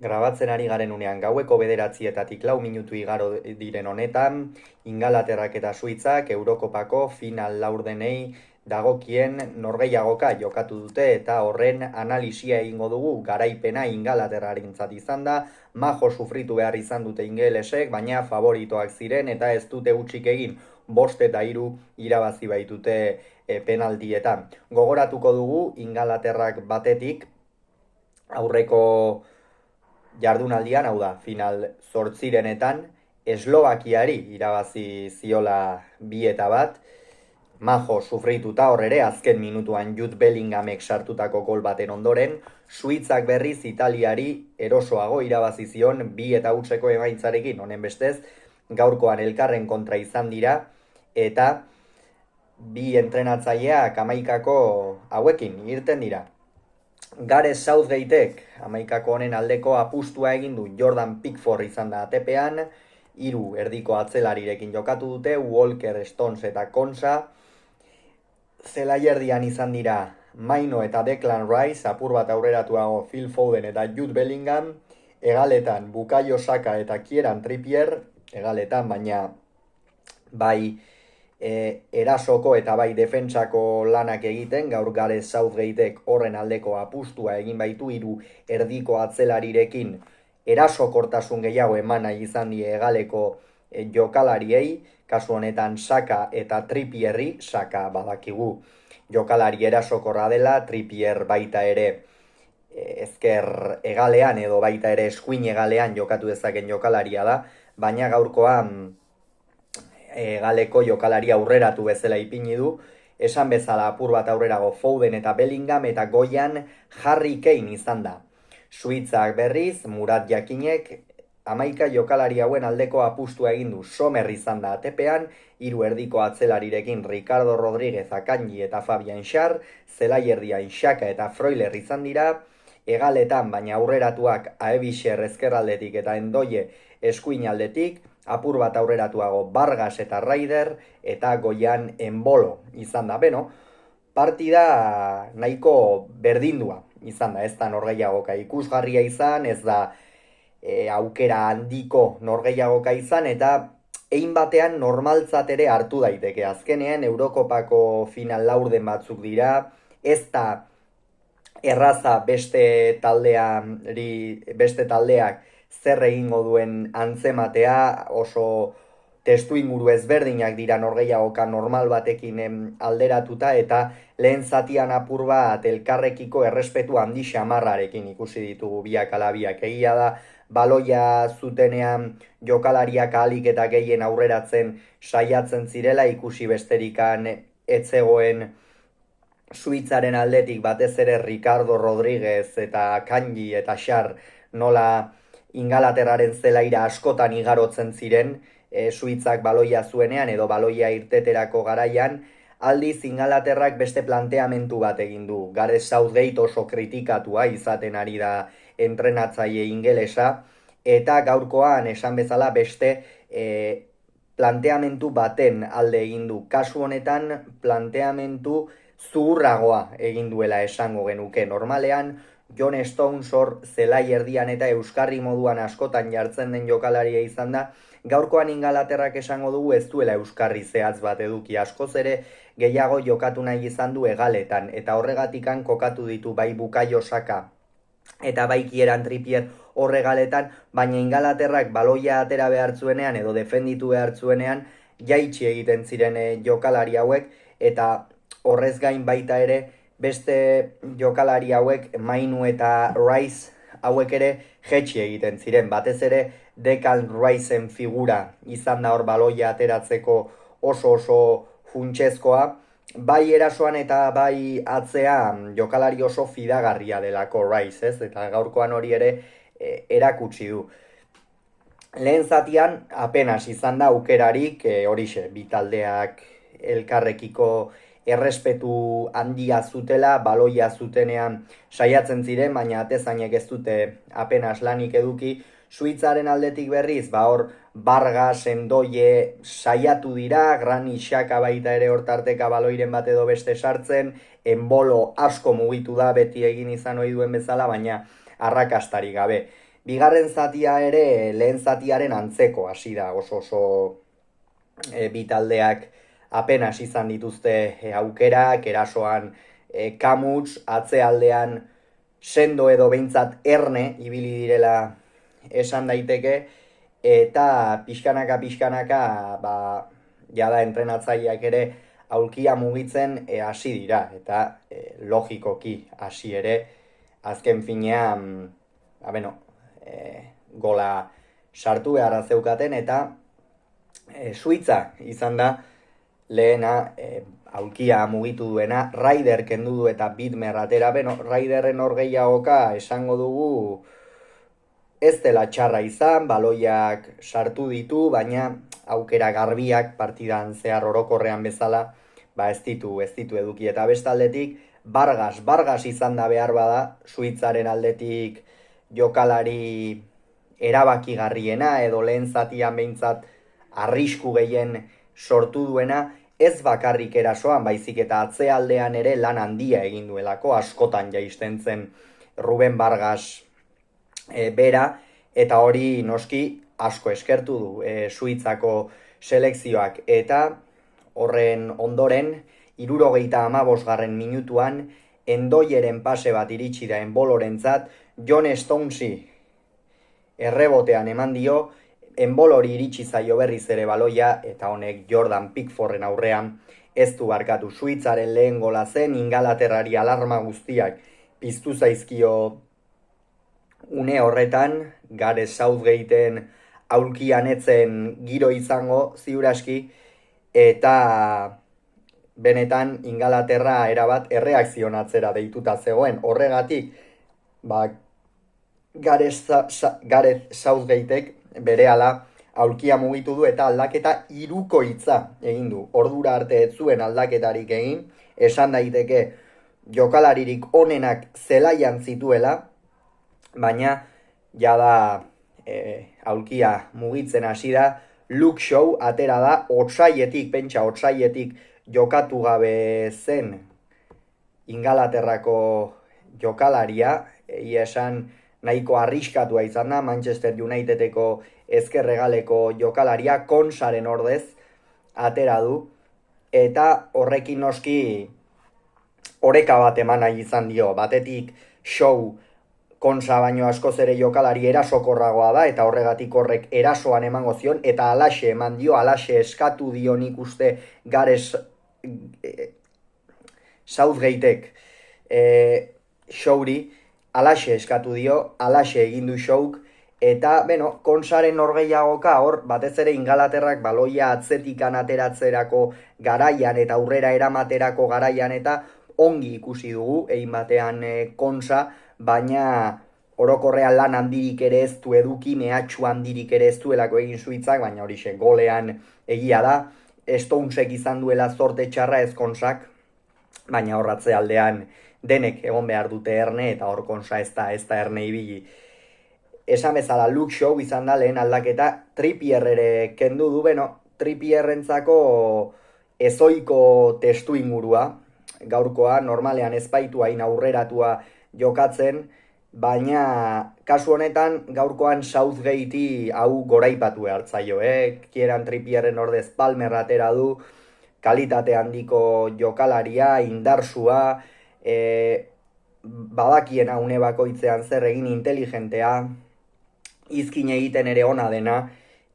Grabatzen ari garen unean gaueko 9:04 igaro diren honetan, Ingalaterrak eta Suitzak Eurokopako final laurdenei dagokien norgehiagoka jokatu dute eta horren analisia egingo dugu. Garaipena Ingalaterrarentzat izan da, majo sufritu behar izan dute ingelesek, baina favoritoak ziren eta ez dute hutsik egin, 5-3 irabazi baitute penaltietan. Gogoratuko dugu Ingalaterrak batetik aurreko jardunaldian, hau da, final 8etan, Eslovakiari irabazi ziola 2-1, majo sufrituta hor ere, azken minutuan Jude Bellinghamek sartutako gol baten ondoren, Suitzak berriz Italiari erosoago irabazi zion 2-0 emaitzarekin, honen bestez, gaurkoan elkarren kontra izan dira, eta bi entrenatzaileak Jamaikako hauekin irten dira. Gareth Southgatek Jamaikako honen aldeko apustua egin du. Jordan Pickford izan da atepean, 3 erdiko atzelarirekin jokatu dute, Walker, Stones eta Konsa. Zelaierdian izan dira Maino eta Declan Rice, apur bat aurreratuago Phil Foden eta Jude Bellingham. Hegaletan Bukayo Saka eta Kieran Trippier, hegaletan baina bai erasoko eta bai defentsako lanak egiten, gaur Gareth Southgatek horren aldeko apustua egin baitu, 3 erdiko atzelarirekin erasokortasun gehiago eman nahi izan die hegaleko jokalariei, kasu honetan Saka eta Trippierri. Saka badakigu jokalari erasokorra dela, Trippier baita ere ezker hegalean edo baita ere eskuin hegalean jokatu dezaken jokalaria da, baina gaurkoan galeko jokalari aurreratu bezala ipini du, esan bezala apur bat aurrerago Foden eta Bellingham, eta goian Harry Kane izan da. Suitzak berriz, Murat Jakinek, Jamaika jokalari hauen aldeko apustua egin du. Sommer izan da atepean, 3 erdiko atzelarirekin Ricardo Rodríguez, Akanji eta Fabian Schär, zelaierdian Xhaka eta Freuler izan dira, hegaletan baina aurreratuak Aebischer ezkerraldetik eta Endoie eskuin aldetik, apur bat aurreratuago Vargas eta Raider, eta goian Embolo izan da. Beno, partida nahiko berdindua izan da, ez da norgehiagoka ikusgarria izan, ez da aukera handiko norgehiagoka izan, eta ein batean normaltzat ere hartu daiteke. Azkenean Eurokopako final laurden batzuk dira, ez da erraza beste taldeak zer egingo duen antzematea, oso testu inguru ezberdinak dira norgehiagoka normal batekin alderatuta, eta lehen zatian apur bat elkarrekiko errespetu handi xamarrarekin ikusi ditugu biak ala biak. Egia da, baloia zutenean jokalariak ahalik eta gehien aurreratzen saiatzen zirela, ikusi besterikan etzegoen Suitzaren aldetik batez ere Ricardo Rodríguez eta Akanji eta Schär nola Ingalaterraren zelaira askotan igarotzen ziren, Suitzak baloia zuenean edo baloia irteterako garaian. Aldiz Ingalaterrak beste planteamentu bat egin du. Gareth Southgate oso kritikatua izaten ari da entrenatzaile ingelesa, eta gaurkoan esan bezala beste planteamentu baten alde egin du. Kasu honetan planteamentu zuhurragoa egin duela esango genuke. Normalean John Stones hor zelaierdian eta euskarri moduan askotan jartzen den jokalaria izan da, gaurkoan Ingalaterrak esango dugu ez duela euskarri zehatz bat eduki, askoz ere gehiago jokatu nahi izan du hegaletan, eta horregatikan kokatu ditu bai Bukayo Saka eta bai Kieran Trippier horregaletan, baina Ingalaterrak baloia atera behar zuenean edo defenditu behar zuenean jaitsi egiten ziren jokalari hauek, eta horrez gain baita ere beste jokalari hauek, Mainu eta Rice hauek ere jetxi egiten ziren. Batez ere Declan Riceen figura izan da hor baloia ateratzeko oso funtsezkoa, bai erasoan eta bai atzean jokalari oso fidagarria delako Rice, ez? Eta gaurkoan hori ere erakutsi du. Lehen zatian apenas izan da aukerarik, horixe, bi taldeak elkarrekiko errespetu handia zutela, baloia zutenean saiatzen ziren, baina atezainek ez dute apenas lanik eduki. Suitzaren aldetik berriz, hor Vargas, Endoie saiatu dira, Granit Xhaka baita ere hortarteka baloiren bat edo beste sartzen, Embolo asko mugitu da, beti egin izan ohi duen bezala, baina arrakastari gabe. Bigarren zatia ere lehen zatiaren antzeko hasi da, oso bi taldeak apenas izan dituzte aukerak, erasoan kamuts, atzealdean sendo edo behintzat erne ibili direla esan daiteke, eta pixkanaka jada entrenatzaileak ere aulkia mugitzen hasi dira, eta logikoki hasi ere, azken finean, gola sartu beharra zeukaten, eta Suitza izan da lehena aulkia mugitu duena, Raider kendu du eta Bitmer atera, Raiderren hor gehiagoka esango dugu ez dela txarra izan, baloiak sartu ditu, baina aukera garbiak partidan zehar orokorrean bezala, ez ditu eduki, eta bestaldetik Vargas izan da behar bada, Suitzaren aldetik jokalari erabakigarriena, edo lehen zatian behintzat arrisku gehien sortu duena, ez bakarrik erasoan, baizik eta atzealdean ere lan handia egin duelako, askotan jaisten zen Ruben Vargas bera, eta hori noski asko eskertu du Suitzako selekzioak, eta horren ondoren 75. Minutuan Endoieren pase bat iritsi da Embolorentzat, John Stonesi errebotean eman dio, Enbolori iritsi zaio berriz ere baloia, eta honek Jordan Pickforden aurrean ez du barkatu. Suitzaren lehen gola zen, Ingalaterrari alarma guztiak piztu zaizkio une horretan, Gareth Southgateen aulkian etzen giro izango ziuraski, eta benetan Ingalaterra erabat erreakzionatzera deituta zegoen. Horregatik, Gareth Southgatek berehala aulkia mugitu du eta aldaketa 3 egin du. Ordura arte ez zuen aldaketarik egin, esan daiteke jokalaririk onenak zelaian zituela, baina jada aulkia mugitzen hasi da. Luke Shaw atera da, otsailetik jokatu gabe zen Ingalaterrako jokalaria, egia esan nahiko arriskatua izan da, Manchester Unitedeko ezkerregaleko jokalaria, Konsaren ordez atera du, eta horrekin noski oreka bat eman nahi izan dio. Batetik Shaw Konsa baino askoz ere jokalari erasokorragoa da, eta horregatik horrek erasoan emango zion, eta alaxe eman dio, alaxe eskatu dio nik uste Gareth Southgatek Shawri, alaxe eskatu dio, alaxe egin du Shawk, eta Konsaren norgeiagoka hor, batez ere Ingalaterrak baloia atzetikan ateratzerako garaian eta aurrera eramaterako garaian, eta ongi ikusi dugu, egin batean Konsa, baina orokorrean lan handirik ere ez du eduki, mehatxu handirik ere ez duelako egin Suitzak, baina horixe golean egia da, Stonesek izan duela zorte txarra ez Konsak, baina horratze aldean denek egon behar dute erne, eta hor Konsa ez da erne ibili. Esan bezala Luke Shaw izan da lehen aldaketa, Trippier ere kendu du, Trippierrentzako ezoiko testu ingurua, gaurkoa normalean ez baitu hain aurreratua jokatzen, baina kasu honetan gaurkoan Southgatei hau goraipatu hartzaio, Kieran Trippierren ordez Palmer atera du, kalitate handiko jokalaria, indarsua, badakiena une bakoitzean zer egin, inteligentea, izkin egiten ere ona dena,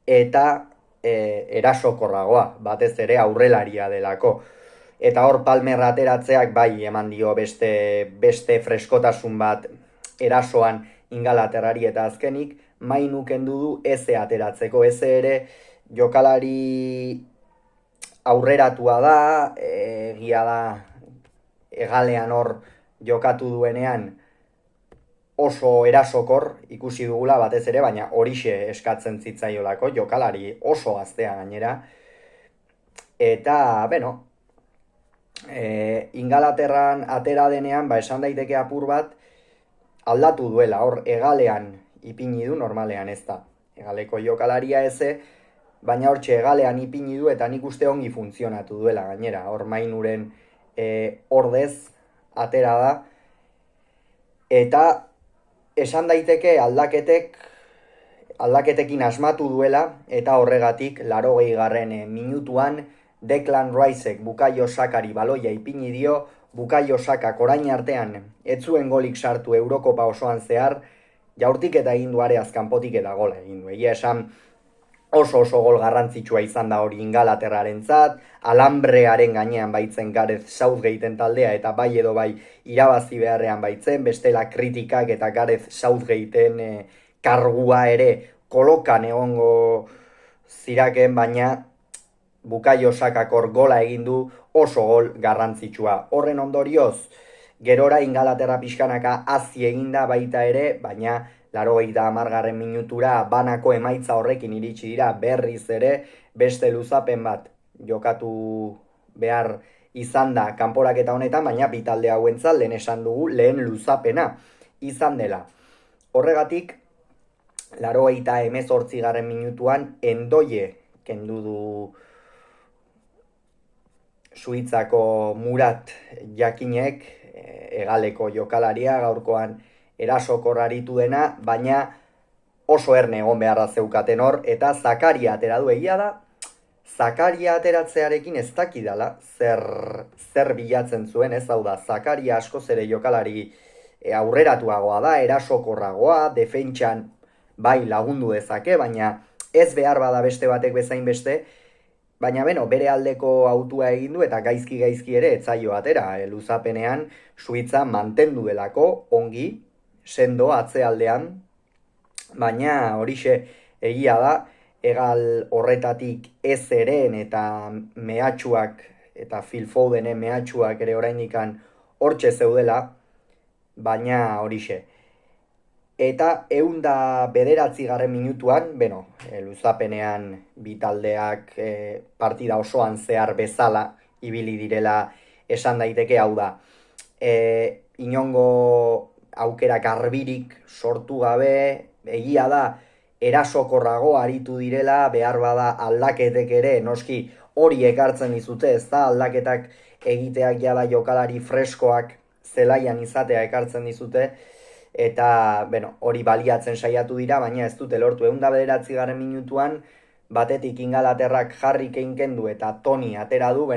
eta erasokorragoa, batez ere aurrelaria delako. Eta hor Palmer ateratzeak bai eman dio beste freskotasun bat erasoan Ingalaterrari, eta azkenik Mainu kendu du eze ateratzeko. Eze ere jokalari aurreratua da, egia da hegalean hor jokatu duenean oso erasokor ikusi dugula batez ere, baina horixe eskatzen zitzaiolako, jokalari oso gaztea gainera. Eta, Ingalaterran atera denean, esan daiteke apur bat aldatu duela, hor hegalean ipini du, normalean ez da hegaleko jokalaria eze, baina hortxe hegalean ipini du, eta nik uste ongi funtzionatu duela gainera, hor Mainuren ordez atera da, eta esan daiteke aldaketekin asmatu duela, eta horregatik 80. Minutuan Declan Ricek Bukayo Sakari baloia ipini dio. Bukayo Sakak orain artean ez zuen golik sartu Eurokopa osoan zehar, jaurtiketa egin du areaz kanpotik eta gola egin du. Egia esan oso gol garrantzitsua izan da hori Ingalaterrarentzat, alambrearen gainean baitzen Gareth Southgateen taldea, eta bai edo bai irabazi beharrean baitzen, bestela kritikak eta Gareth Southgateen kargua ere kolokan egongo ziraken, baina Bukayo Sakak hor gola egin du, oso gol garrantzitsua. Horren ondorioz, gerora Ingalaterra pixkanaka hazi eginda baita ere, baina 80. Minutura banako emaitza horrekin iritsi dira, berriz ere beste luzapen bat jokatu behar izan da kanporaketa honetan, baina bitalde hauentzat lehen esan dugu lehen luzapena izan dela. Horregatik, 88. Minutuan Endoie kendu du Suitzako Murat Jakinek, hegaleko jokalaria, gaurkoan erasokor aritu dena, baina oso erne egon beharra zeukaten hor, eta Zakaria atera du. Egia da, Zakaria ateratzearekin ez dakidala zer bilatzen zuen, ez hau da, Zakaria askoz ere jokalari aurreratuagoa da, erasokorragoa, defentsan bai lagundu dezake, baina ez behar bada beste batek bezain beste, baina bere aldeko autua egin du eta gaizki ere etzaio atera. Luzapenean Suitza mantendu delako ongi, sendo atzealdean, baina horixe egia da, hegal horretatik ez eren eta mehatxuak eta Phil Fodenen mehatxuak ere oraindikan hortxe zeudela, baina horixe. Eta 109. Minutuan, luzapenean bitaldeak partida osoan zehar bezala ibili direla esan daiteke. Hau da, inongo aukera garbirik sortu gabe, egia da erasokorrago aritu direla, behar bada aldaketek ere, noski hori ekartzen dizute, ez da, aldaketak egiteak jada jokalari freskoak zelaian izatea ekartzen dizute, eta hori baliatzen saiatu dira, baina ez dute lortu. 109. Minutuan batetik Ingalaterrak Harry Kane kendu eta Toni atera du.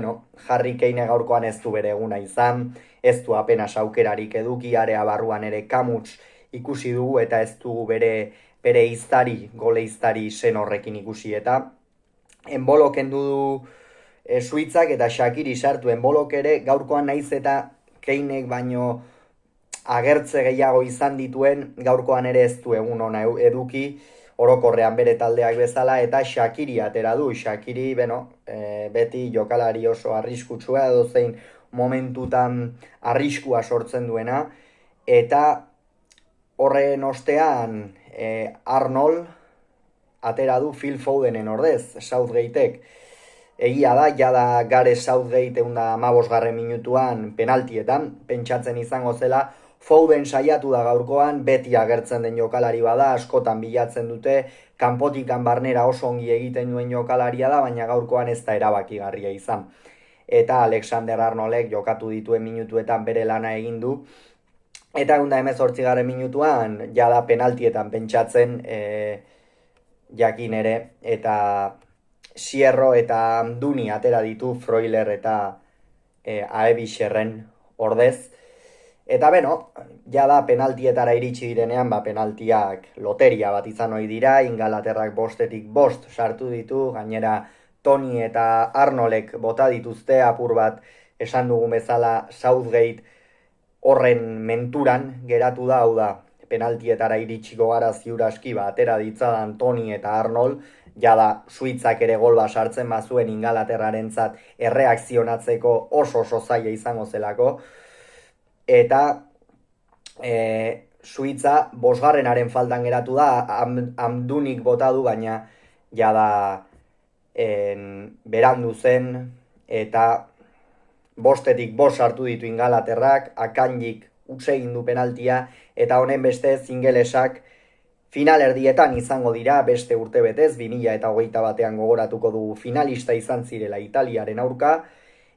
Harry Kane gaurkoan ez du bere eguna izan, ez du apenas aukerarik eduki, area barruan ere kamuts ikusi dugu eta ez dugu bere iztari, gole iztari zen horrekin ikusi. Eta Enbolo kendu du Suitzak eta Shaqiri sartu. Enbolok ere gaurkoan naiz eta Kanek baino agertze gehiago izan dituen, gaurkoan ere ez du egun ona eduki, orokorrean bere taldeak bezala, eta Shaqiri atera du. Shaqiri, beti jokalari oso arriskutsua, edozein momentutan arriskua sortzen duena, eta horren ostean Arnold atera du Phil Fodenen ordez, Southgatek. Egia da, jada Gareth Southgate 115. Minutuan penaltietan, pentsatzen izango zela, Foden saiatu da gaurkoan, beti agertzen den jokalari bada, askotan bilatzen dute, kanpotikan barnera oso ongi egiten duen jokalaria da, baina gaurkoan ez da erabakigarria izan. Eta Alexander Arnoldek jokatu dituen minutuetan bere lana egin du, eta 118. Minutuan, jada penaltietan pentsatzen Jakin ere, eta Sierro eta Amduni atera ditu Freuler eta Aebisherren ordez. Eta jada penaltietara iritsi direnean, penaltiak loteria bat izan ohi dira, Ingalaterrak 5-5 sartu ditu, gainera Toni eta Arnoldek bota dituzte apur bat, esan dugun bezala Southgate horren menturan geratu da, hau da, penaltietara iritsiko gara ziuraski, atera ditzadan Toni eta Arnold, jada Suitzak ere gol bat sartzen bazuen Ingalaterrarentzat erreakzionatzeko oso zaila izango zelako, eta Suitza 5. faltan geratu da, Amdunik bota du, baina jada berandu zen, eta 5-5 sartu ditu Ingalaterrak, Akanjik utxe egin du penaltia, eta honen bestez ingelesak finalerdietan izango dira beste urtebetez, 2021 gogoratuko dugu finalista izan zirela Italiaren aurka,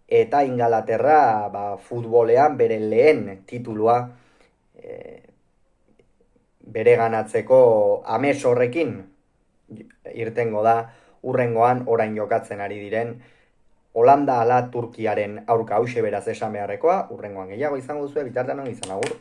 eta Ingalaterra futbolean bere lehen titulua bereganatzeko ames horrekin irtengo da hurrengoan orain jokatzen ari diren Holanda ala Turkiaren aurka. Hauxe beraz esan beharrekoa, hurrengoan gehiago izango duzue, bitartean on izan, agur.